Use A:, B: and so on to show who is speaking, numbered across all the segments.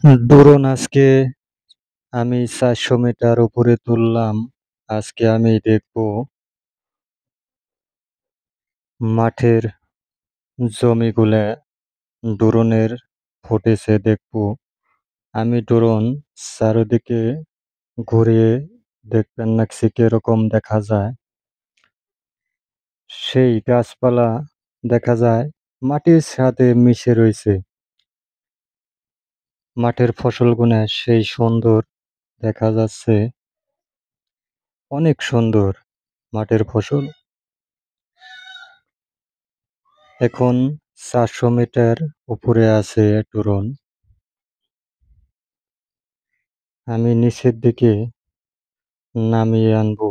A: ধরুন আজকে আমি ৪০০ মিটার উপরে তুললাম। আজকে আমি দেখবো মাঠের জমিগুলা ড্রোনের ফুটেজে দেখবো। আমি ড্রোন চারদিকে ঘুরিয়ে দেখবেন নাকছি কিরকম দেখা যায়। সেই গাছপালা দেখা যায় মাটির সাথে মিশে রইছে। মাঠের ফসলগুলা সেই সুন্দর দেখা যাচ্ছে। অনেক সুন্দর মাঠের ফসল। এখন ৪০০ মিটার উপরে আছে ড্রোন। আমি নিচের দিকে নামিয়ে আনবো।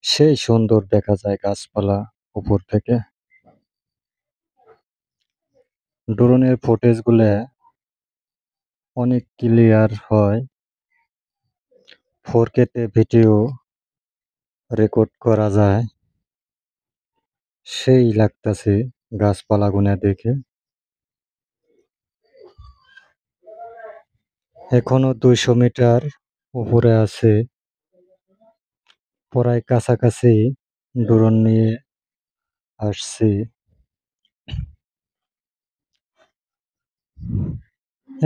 A: সেই সুন্দর দেখা যায় গাছপালা উপর থেকে। ড্রোনের ফুটেজগুলা অনেক ক্লিয়ার হয়। 4K তে ভিডিও রেকর্ড করা যায়। সেই লাগতাছে গাছপালাগুনা দেখে। এখনো ২০০ মিটার উপরে আছে। প্রায় কাছাকাছি ড্রোন নিয়ে আসছি।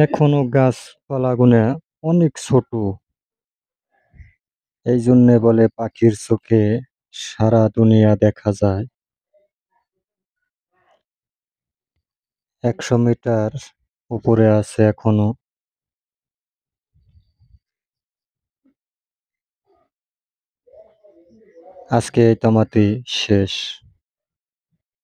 A: এখনো গাছপালাগুনা অনেক ছোট। এইজন্যে বলে পাখির চোখে সারা দুনিয়া দেখা যায়। ১০০ মিটার উপরে আছে এখনো। আজকে এই তামাতেই শেষ।